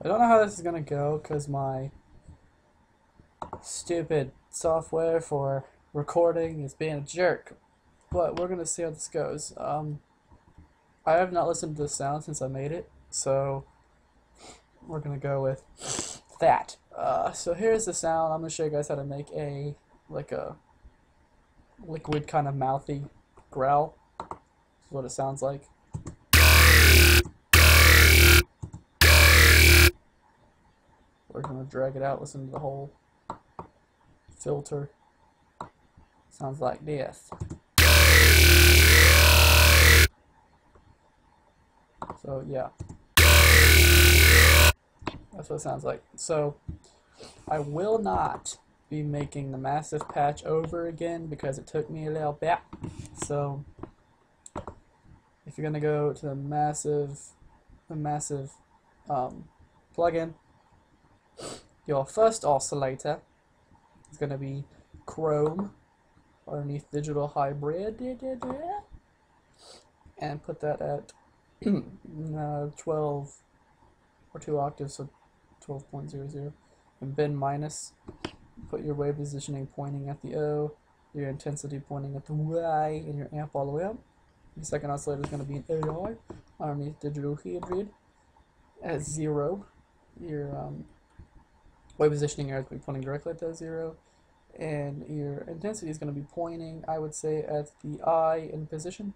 I don't know how this is gonna go because my stupid software for recording is being a jerk. But we're gonna see how this goes. I have not listened to the sound since I made it, so we're gonna go with that. So here's the sound. I'm gonna show you guys how to make a liquid kind of mouthy growl. This is what it sounds like. We're gonna drag it out. Listen to the whole filter. Sounds like this. So yeah, that's what it sounds like. So I will not be making the massive patch over again because it took me a little bit. So if you're gonna go to the massive plugin, your first oscillator is gonna be Chrome underneath Digital Hybrid, and put that at 12 or 2 octaves, so 12.00. And bin minus, put your wave positioning pointing at the O, your intensity pointing at the Y, and your amp all the way up. The second oscillator is going to be an AI underneath Digital Hybrid at 0. Your wave positioning arrow is going to be pointing directly at that 0. And your intensity is going to be pointing, I would say, at the I in position.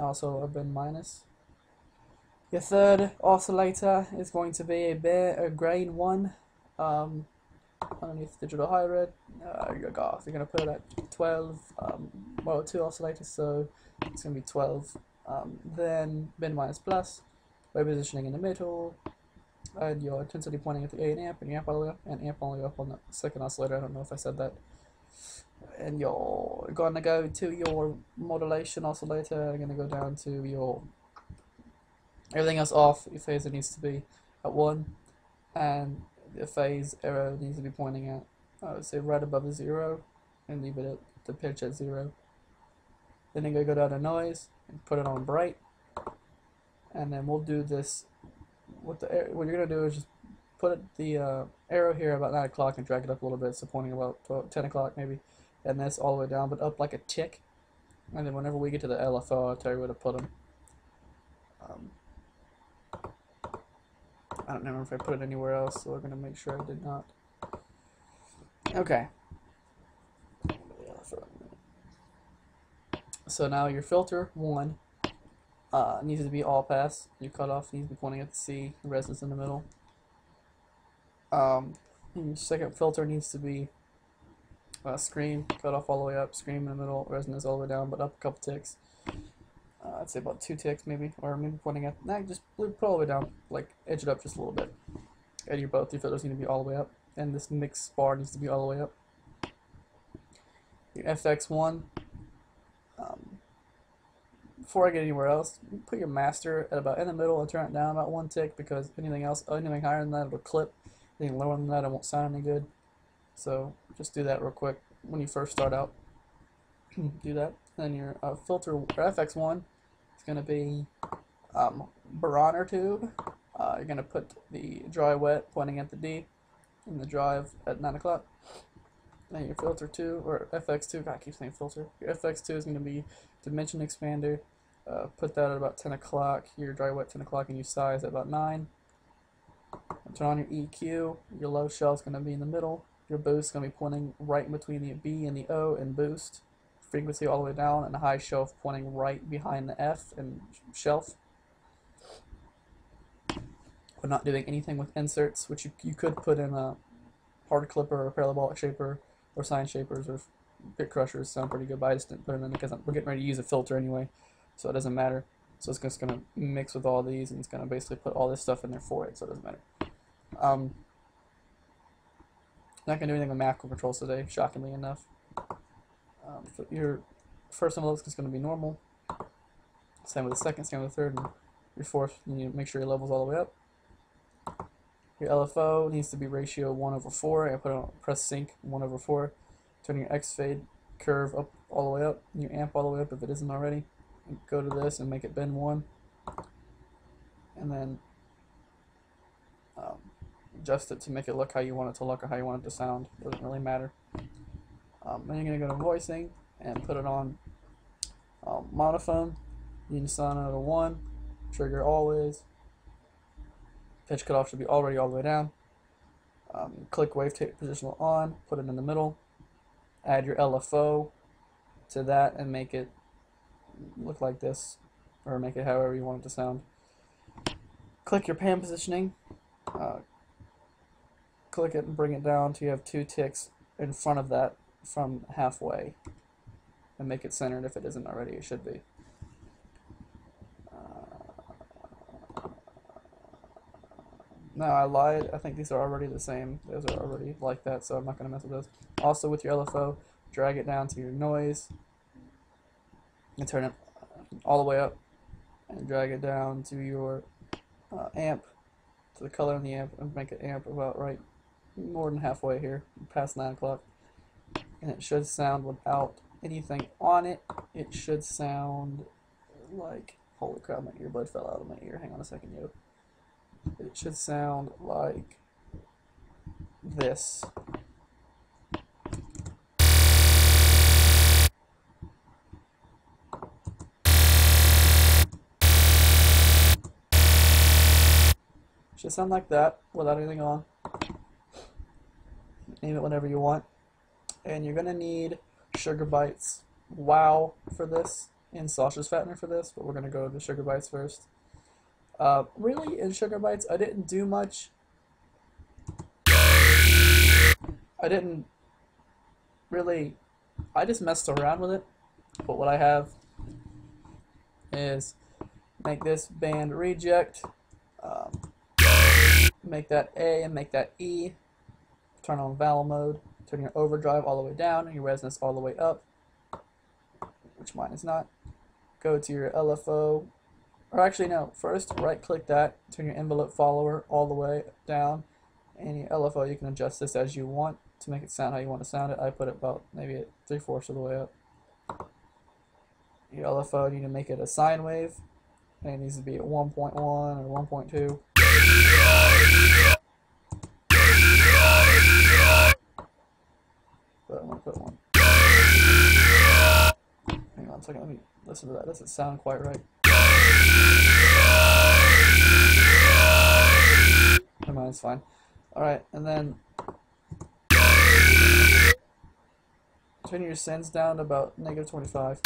Also a bin minus. Your third oscillator is going to be a grain 1 underneath Digital Hybrid. You're going to put it at 12, well, 2 oscillators, so it's going to be 12. Then bin minus plus, wave positioning in the middle, and your intensity pointing at the A and amp all the way up, and amp all the way up on the second oscillator. I don't know if I said that. And you're going to go to your modulation oscillator. You're going to go down to your everything else off. Your phaser needs to be at 1, and the phase arrow needs to be pointing at, I would say, right above the 0, and leave it at the pitch at 0. Then you're going to go down to noise and put it on bright, and then we'll do this with the what you're going to do is just put the arrow here about 9 o'clock and drag it up a little bit, so pointing about 10 o'clock maybe, and this all the way down, but up like a tick. And then whenever we get to the LFO, I'll tell you where to put them. I don't remember if I put it anywhere else, so we're going to make sure I did not. Okay. So now your filter 1 needs to be all pass. Your cutoff needs to be pointing at the C, resonance in the middle. Your second filter needs to be scream, cutoff all the way up, scream in the middle, resonance all the way down, but up a couple ticks. I'd say about 2 ticks maybe, or maybe pointing at, just put all the way down, like edge it up just a little bit. And both your filters need to be all the way up, and this mix bar needs to be all the way up. Your FX1, before I get anywhere else, put your master at about in the middle and turn it down about 1 tick, because anything higher than that, it'll clip. Anything lower than that, it won't sound any good. So just do that real quick when you first start out. Do that. Then your filter FX1 is going to be barometer tube. You're going to put the dry wet pointing at the D in the drive at 9 o'clock. Then your filter 2, or FX2, God, I keep saying filter. Your FX2 is going to be dimension expander. Put that at about 10 o'clock. Your dry wet 10 o'clock, and your size at about 9. Turn on your EQ. Your low shelf is going to be in the middle. Your boost is going to be pointing right in between the B and the O and boost. Frequency all the way down, and the high shelf pointing right behind the F and shelf. We're not doing anything with inserts, which you could put in a hard clipper or parabolic shaper or sine shapers or bit crushers. Sound pretty good, but I just didn't put them in because we're getting ready to use a filter anyway, so it doesn't matter. So it's just going to mix with all these, and it's going to basically put all this stuff in there for it, so it doesn't matter. Not going to do anything with macro controls today, shockingly enough. So your first envelope is going to be normal. Same with the second, same with the third, and your fourth, you need to make sure your level's all the way up. Your LFO needs to be ratio 1/4. I put on press sync 1/4. Turn your X fade curve up all the way up, and your amp all the way up if it isn't already. And go to this and make it bin 1. And then adjust it to make it look how you want it to look or how you want it to sound. Doesn't really matter. Then you're going to go to voicing and put it on monophone. You can sign out of 1. Trigger always. Pitch cutoff should be already all the way down. Click wavetable positional on. Put it in the middle. Add your LFO to that and make it look like this, or make it however you want it to sound. Click your pan positioning. Click it and bring it down till you have 2 ticks in front of that from halfway, and make it centered. If it isn't already, it should be. No, I lied. I think these are already the same. Those are already like that, so I'm not going to mess with those. Also, with your LFO, drag it down to your noise and turn it all the way up, and drag it down to your amp, to the color in the amp, and make it amp about right more than halfway here, past 9 o'clock. And it should sound without anything on it. It should sound like, holy crap, my earbud fell out of my ear. Hang on a second, yo. It should sound like this. Should sound like that without anything on. Name it whenever you want. And you're going to need Sugar Bites Wow for this and Sausage Fattener for this, but we're going to go to Sugar Bites first. Really, in Sugar Bites, I didn't do much. I didn't really, I just messed around with it. But what I have is make this band reject, make that A and make that E, turn on vowel mode, turn your overdrive all the way down and your resonance all the way up, which mine is not. Go to your LFO. Or actually, no. First, right-click that, turn your envelope follower all the way down, and your LFO, you can adjust this as you want to make it sound how you want to sound it. I put it about maybe at 3/4 of the way up. Your LFO, you need to make it a sine wave, and it needs to be at 1.1 or 1.2. But I'm going to put 1. Hang on a second, let me listen to that. Doesn't sound quite right. Never mind, it's fine. Alright, and then turn your sends down to about -25.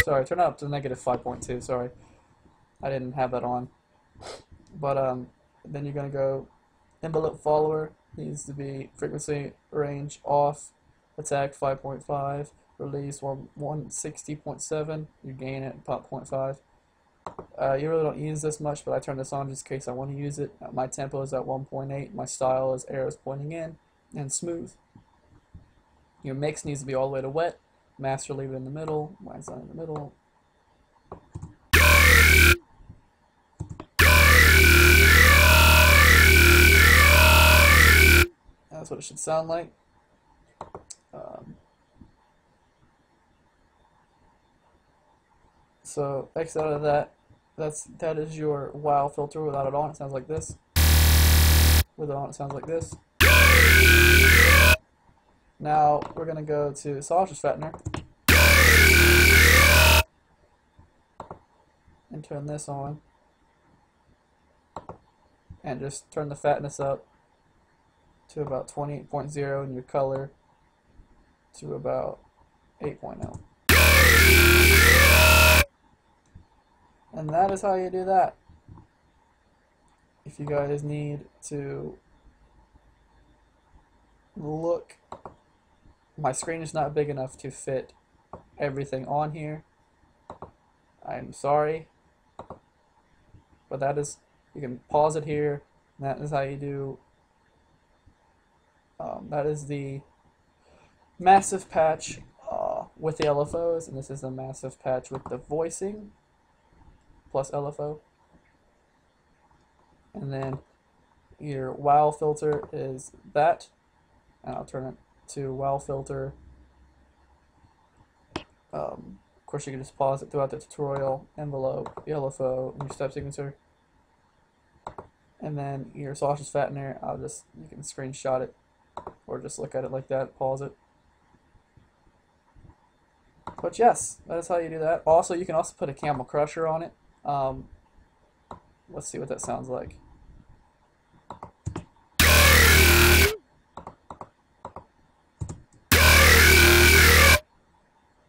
Sorry, turn it up to -5.2. Sorry, I didn't have that on. But then you're gonna go envelope follower needs to be frequency range off, attack 5.5, release 160.7. You gain it pop 0.5. You really don't use this much, but I turn this on just in case I want to use it. My tempo is at 1.8. My style is arrows pointing in and smooth. Your mix needs to be all the way to wet. Master, leave it in the middle. Mine's not in the middle. That's what it should sound like. So X out of that. That is your wow filter. Without it on, it sounds like this. With it on, it sounds like this. Now we're gonna go to Sausage Fattener and turn this on, and just turn the fatness up to about 28.0 and your color to about 8.0. And that is how you do that. If you guys need to look, my screen is not big enough to fit everything on here. I'm sorry. But that is, you can pause it here. And that is how you do, that is the massive patch with the LFOs, and this is the massive patch with the voicing plus LFO. And then your wow filter is that, and I'll turn it to wow filter. Of course, you can just pause it throughout the tutorial, envelope, the LFO, and your step sequencer. and then your sausage fat in there. You can screenshot it or just look at it like that, pause it. But yes, that is how you do that. Also, you can also put a camel crusher on it. Let's see what that sounds like.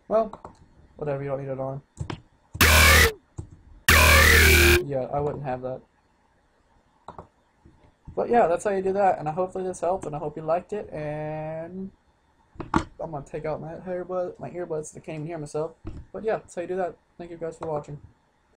Well, whatever, you don't need it on. Yeah, I wouldn't have that. But yeah, that's how you do that, and hopefully this helped, and I hope you liked it, and I'm gonna take out my earbuds that can't even hear myself. But yeah, that's how you do that. Thank you guys for watching.